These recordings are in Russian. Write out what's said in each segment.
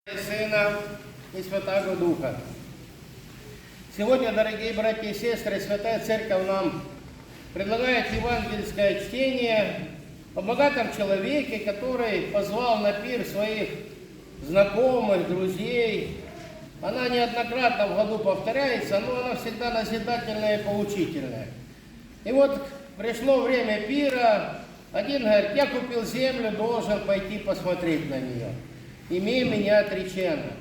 И Сына и Святаго Духа. Сегодня, дорогие братья и сестры, Святая Церковь нам предлагает евангельское чтение о богатом человеке, который позвал на пир своих знакомых, друзей. Она неоднократно в году повторяется, но она всегда назидательная и поучительная. И вот пришло время пира. Один говорит: я купил землю, должен пойти посмотреть на нее. Имей меня отреченно.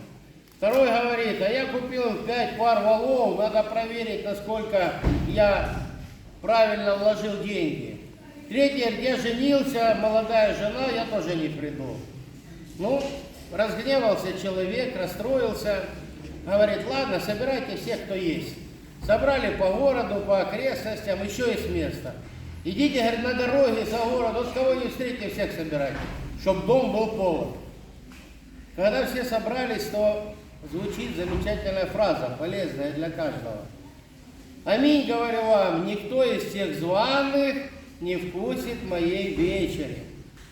Второй говорит: а я купил 5 пар валов, надо проверить, насколько я правильно вложил деньги. Третий говорит: я женился, молодая жена, я тоже не приду. Ну, разгневался человек, расстроился, говорит: ладно, собирайте всех, кто есть. Собрали по городу, по окрестностям, еще есть место. Идите, говорит, на дороге за город, вот кого не встретите, всех собирайте, чтобы дом был полон. Когда все собрались, то звучит замечательная фраза, полезная для каждого. Аминь, говорю вам, никто из тех званых не вкусит моей вечери.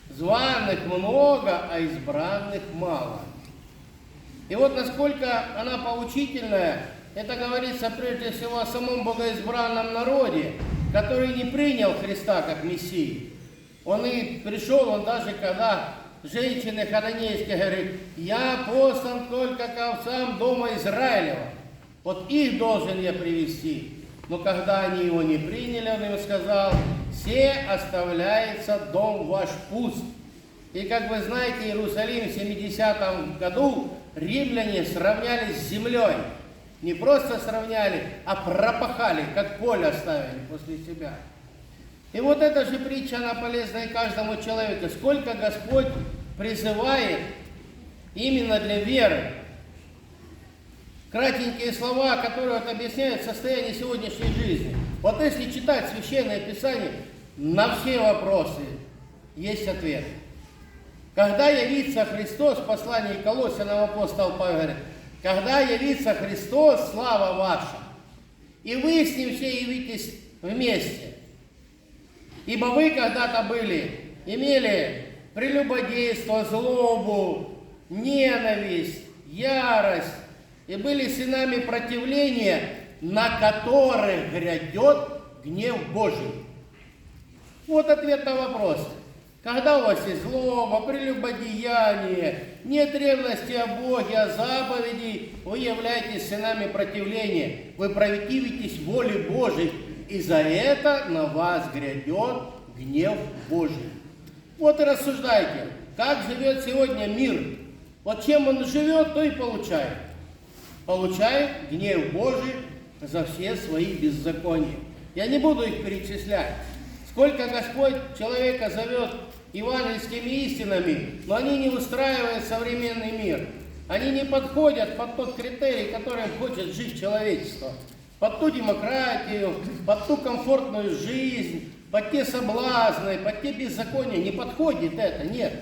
Званых много, а избранных мало. И вот насколько она поучительная, это говорится прежде всего о самом богоизбранном народе, который не принял Христа как Мессию. Он и пришел, он даже когда женщины хананейские говорят: я послан только к овцам дома Израилева. Вот их должен я привести. Но когда они его не приняли, он им сказал: все оставляется дом ваш пуст. И как вы знаете, Иерусалим в 70 году римляне сравняли с землей. Не просто сравняли, а пропахали, как поле оставили после себя. И вот эта же притча, она полезна и каждому человеку. Сколько Господь призывает именно для веры. Кратенькие слова, которые объясняют состояние сегодняшней жизни. Вот если читать Священное Писание, на все вопросы есть ответ. Когда явится Христос, в послании к Колоссянам апостол Павел говорит: когда явится Христос, слава ваша, и вы с Ним все явитесь вместе. Ибо вы когда-то имели прелюбодейство, злобу, ненависть, ярость, и были сынами противления, на которых грядет гнев Божий. Вот ответ на вопрос. Когда у вас есть злоба, прелюбодеяние, нет ревности о Боге, о заповеди, вы являетесь сынами противления, вы противитесь воле Божией, и за это на вас грядет гнев Божий. Вот и рассуждайте, как живет сегодня мир. Вот чем он живет, то и получает. Получает гнев Божий за все свои беззакония. Я не буду их перечислять. Сколько Господь человека зовет евангельскими истинами, но они не устраивают современный мир. Они не подходят под тот критерий, которым хочет жить человечество. Под ту демократию, под ту комфортную жизнь, под те соблазны, под те беззакония. Не подходит это, нет.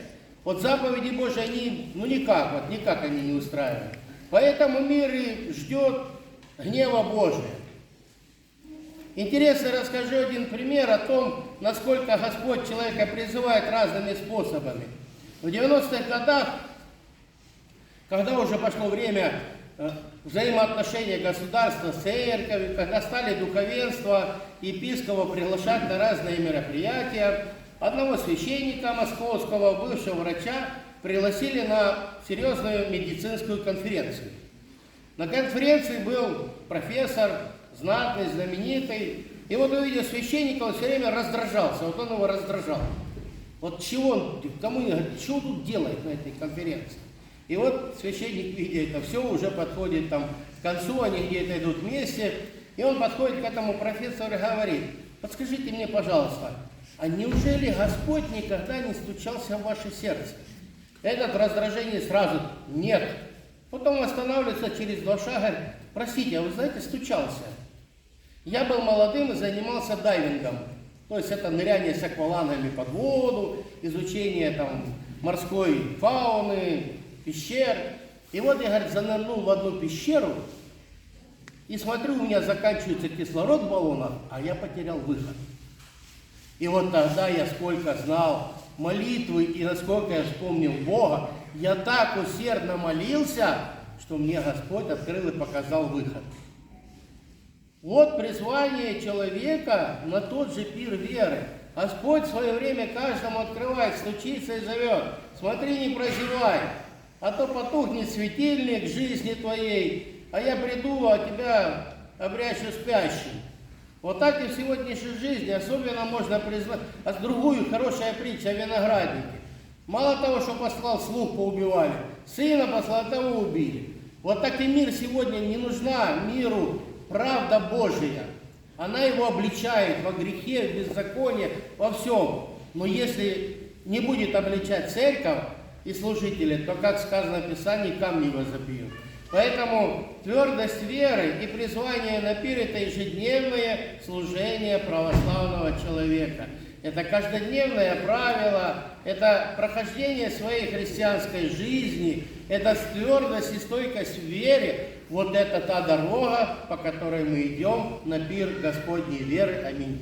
Вот заповеди Божьи, они, никак они не устраивают. Поэтому мир и ждет гнева Божия. Интересно, расскажу один пример о том, насколько Господь человека призывает разными способами. В 90-х годах, когда уже пошло время взаимоотношения государства с церковью, когда стали духовенство, епископа приглашать на разные мероприятия, одного священника московского, бывшего врача, пригласили на серьезную медицинскую конференцию. На конференции был профессор, знатный, знаменитый. И вот увидев священника, он все время раздражался. Вот он его раздражал. Вот чего он, что тут делает на этой конференции? И вот священник, видя это все, уже подходит там к концу, они где-то идут вместе. И он подходит к этому профессору и говорит: подскажите мне, пожалуйста, а неужели Господь никогда не стучался в ваше сердце? Этот раздражение сразу: нет. Потом останавливается через 2 шага, говорит: простите, а вы знаете, стучался. Я был молодым и занимался дайвингом. То есть это ныряние с аквалангами под воду, изучение там морской фауны, пещер. И вот я, говорит, занырнул в одну пещеру и смотрю, у меня заканчивается кислород в баллонах, а я потерял выход. И вот тогда я сколько знал молитвы и насколько я вспомнил Бога, я так усердно молился, что мне Господь открыл и показал выход. Вот призвание человека на тот же пир веры. Господь в свое время каждому открывает, стучится и зовет. Смотри, не прозевай, а то потухнет светильник жизни твоей, а я приду, а тебя обрящу спящим. Вот так и в сегодняшней жизни особенно можно признать. А другую хорошая притча о винограднике. Мало того, что послал слуг, поубивали, сына послал, того убили. Вот так и мир сегодня не нужна миру правда Божия. Она его обличает во грехе, в беззаконии, во всем. Но если не будет обличать церковь и служители, то, как сказано в Писании, камни его забьют. Поэтому твердость веры и призвание на пир – это ежедневное служение православного человека. Это каждодневное правило, это прохождение своей христианской жизни, это твердость и стойкость в вере. Вот это та дорога, по которой мы идем на пир Господней веры. Аминь.